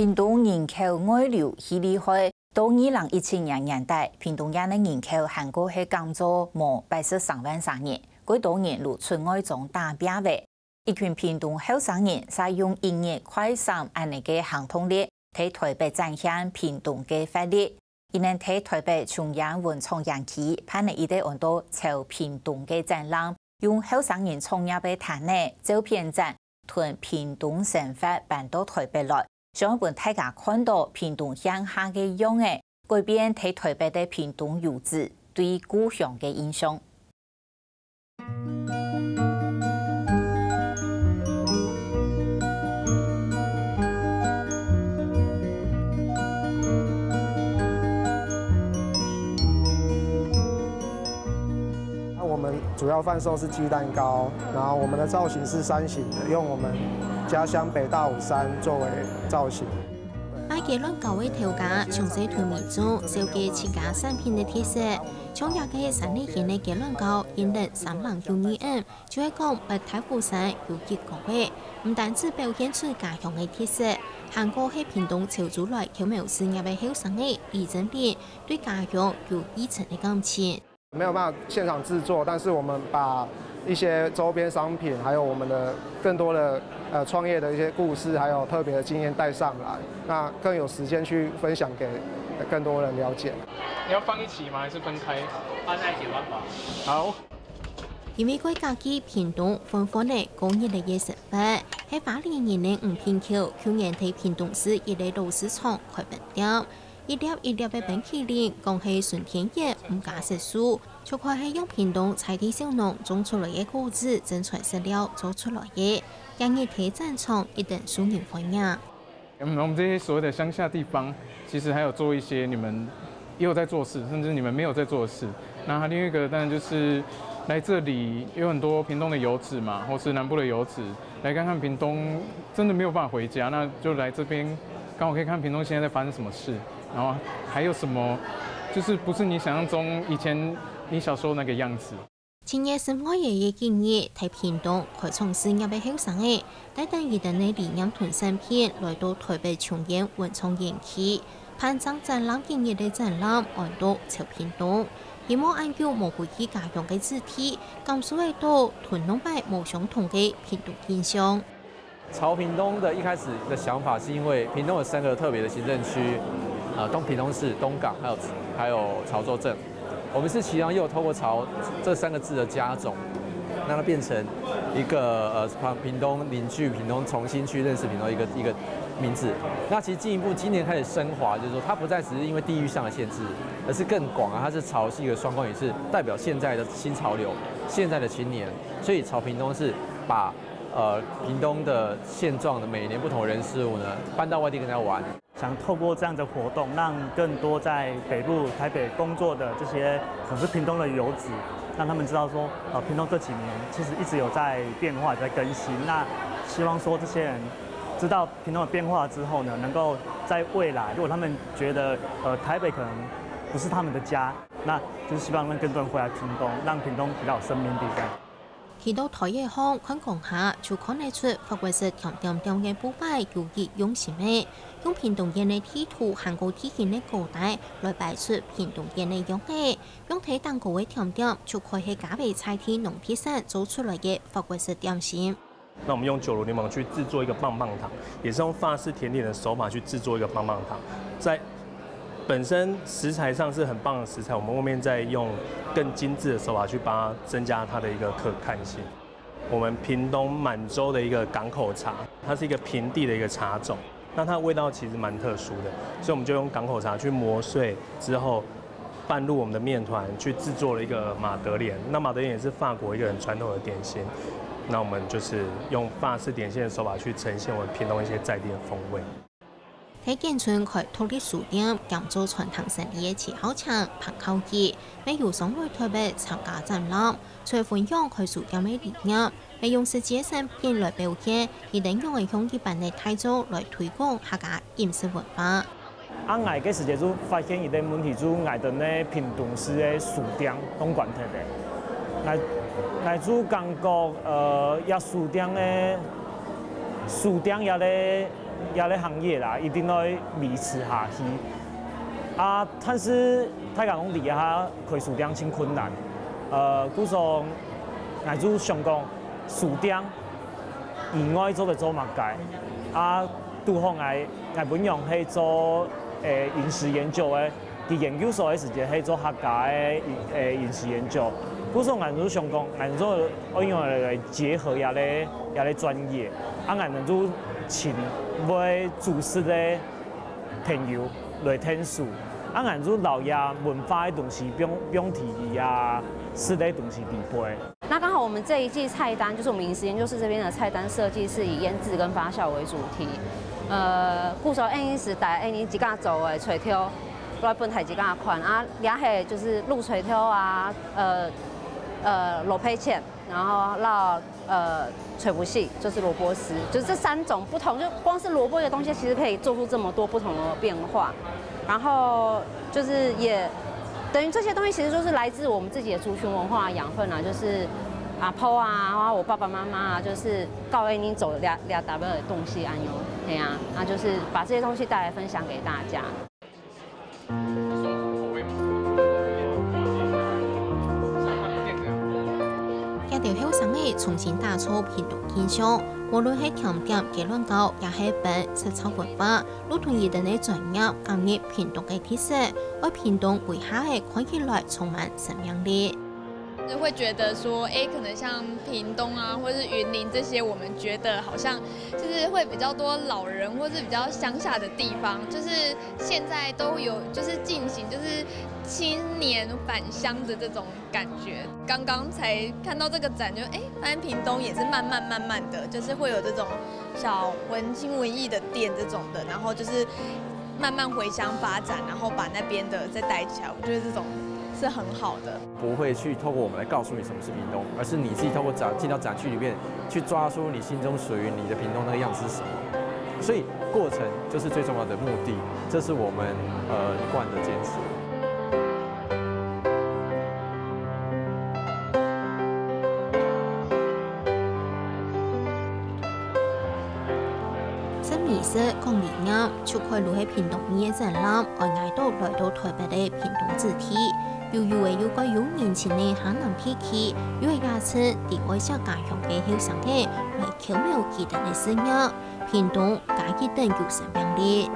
屏东人口外流稀厉害，到2017年底，屏东人的人口韩国係降咗冇83萬3人，幾多年如出外中大變位。一群屏東後生人使用營業快閃安尼嘅行動力，替台北展現屏東嘅發力，伊能替台北中央文創園區辦理一啲好多朝屏東嘅展覽，用後生人創業嘅攤呢照片展，屯屏東生活搬到台北來。想讓大家看到屏東鄉下嘅樣嘅，改變睇台北的屏東遊子對故鄉嘅印象。我們主要販售是雞蛋糕，然後我們的造型是山形的，用我們家鄉北大武山作為造型。把結論高位調價，從細屯民眾小嘅自家產品嘅特色，從廿嘅3年前嘅結論高，引得3人有意恩，就係講北太湖山有結個位，唔單止表現出家鄉嘅特色，韓國喺屏東潮州來巧妙事業嘅後生嘅李正斌對家鄉有依層嘅感情。沒有辦法現場製作，但是我們把一些周邊商品，還有我們的更多的創業的一些故事，還有特別的經驗帶上來，那更有時間去分享給更多人了解。你要放一起嗎？還是分開？放在一起吧。好。因為佢家己屏東豐富嘅工業嘅設備，喺2020年5片橋，去年喺屏東市一個老市場開分店。一粒一粒嘅冰淇淋，講係純天然，唔加色素，就係係用屏東在地小農種出來嘅果子、真材實料做出來嘅，讓你睇展場一定受人歡迎。我們這些所謂的鄉下地方，其實還有做一些你們也有在做事，甚至你們沒有在做的事。那另一個當然就是來這裡有很多屏東的遊子嘛，或是南部的遊子，來看看屏東真的沒有辦法回家，那就來這邊剛好可以看屏東現在在發生什麼事。然後還有什麼，就是不是你想象中以前你小時候那個樣子。前夜生活嘅建議，喺屏東開創事業嘅後生嘅，帶等佢哋嘅理念同產品來到台北中央文創園區，攀登展覽建議嘅展覽，按到朝屏東，希望按照模糊佢家鄉嘅主題，感受得到屯東北冇相同嘅屏東印象。朝屏東的一開始的想法，是因為屏東有3個特別的行政區。東屏東市、東港還有潮州鎮，我們是期望又透過潮這3個字的加總，讓它變成一個屏東凝聚屏東，重新去認識屏東一個名字。那其實進一步今年開始升華，就是說它不再只是因為地域上的限制，而是更廣啊，它是潮是一個雙關語，是代表現在的新潮流，現在的青年。所以朝屏東是把屏東的現狀的每年不同人事物呢搬到外地跟大家玩。想透過這樣的活動，讓更多在北部、台北工作的這些可能是屏東的遊子，讓他們知道說，屏東這幾年其實一直有在變化、在更新。那希望說這些人知道屏東的變化之後呢，能夠在未來，如果他們覺得台北可能不是他們的家，那就是希望讓更多人回來屏東，讓屏東比較有生命力這樣。去到台野巷看講下，就看得出法國式甜點嘅鋪擺有熱用心嘅，用屏東人嘅地圖、韓國地形嘅高帶來擺出屏東人嘅樣嘅，用睇蛋糕嘅甜點就可以係加倍菜地農特產做出來嘅法國式點心。那我們用九如檸檬去製作一個棒棒糖，也是用法式甜點的手法去製作一個棒棒糖，在本身食材上是很棒的食材，我們後面再用更精緻的手法去幫它增加它的一個可看性。我們屏東滿洲的一個港口茶，它是一個平地的一個茶種，那它的味道其實蠻特殊的，所以我們就用港口茶去磨碎之後，拌入我們的麵團，去製作了一個馬德蓮。那馬德蓮也是法國一個很傳統的點心，那我們就是用法式點心的手法去呈現我們屏東一些在地的風味。喺建村開獨立書店，兼做傳統生意嘅旗號牆、棚口機，未有上來台北參加展覽，除了分享開書店嘅理念，利用實際產品來表現，亦等用向一般嘅態度來推廣客家飲食文化。我嘅時節就發現一個問題，就我哋呢屏東市嘅書店東關特嘅，我做感覺，也書店嘅也咧。亚咧行业啦，一定会维持下去。啊，但是太讲讲底下开树店真困难。古说俺做上讲树店以外做物件，啊，拄好俺本用去做饮食研究的，伫研究所的时间去做客家的饮食研究。古说俺做上讲，俺做我用来结合亚咧专业，啊，俺们做请买主事的朋友来听书。啊，俺做老爷文化的东西，不用提呀，是的东西必备。那刚好我们这一季菜单，就是我们饮食研究室这边的菜单设计是以腌制跟发酵为主题。固守印尼时代，印尼几架走的垂条，来本台几架款啊，俩系就是鹿垂条啊，萝卜芡，然后绕垂不细，就是萝卜丝，就是这3种不同，就光是萝卜的东西，其实可以做出这么多不同的变化。然后就是也等于这些东西其实就是来自我们自己的族群文化养分啊，就是阿婆啊，我爸爸妈妈啊，就是告诉你走俩 W 的东西安哟，对呀，那就是把这些东西带来分享给大家。条后生嘅重新打造屏东形象，無論係強調結論高，也係本實操文化，如同一定嘅專業感染屏東嘅特色，而屏東為下係看起來充滿生命力。就會覺得說，可能像屏東啊，或是雲林這些，我們覺得好像就是會比較多老人，或是比較鄉下的地方，就是現在都有就是進行就是青年返鄉的這種感覺。剛剛才看到這個展，就發現屏東也是慢慢的，就是會有這種小文青文藝的店這種的，然後就是慢慢回鄉發展，然後把那邊的再帶起來，我覺得這種是很好的，不會去透過我們來告訴你什麼是屏東，而是你自己透過進到展區裡面去抓出你心中屬於你的屏東那個樣子是什麼。所以過程就是最重要的目的，這是我們一貫的堅持。美食講理念，就可以落喺屏東嘅展覽，而挨到來到台北嘅屏東主題。又有個有年輕嘅海南地區，又係亞青地愛小家鄉嘅後生嘅來巧妙記得嘅事業，屏東家己等有生命力。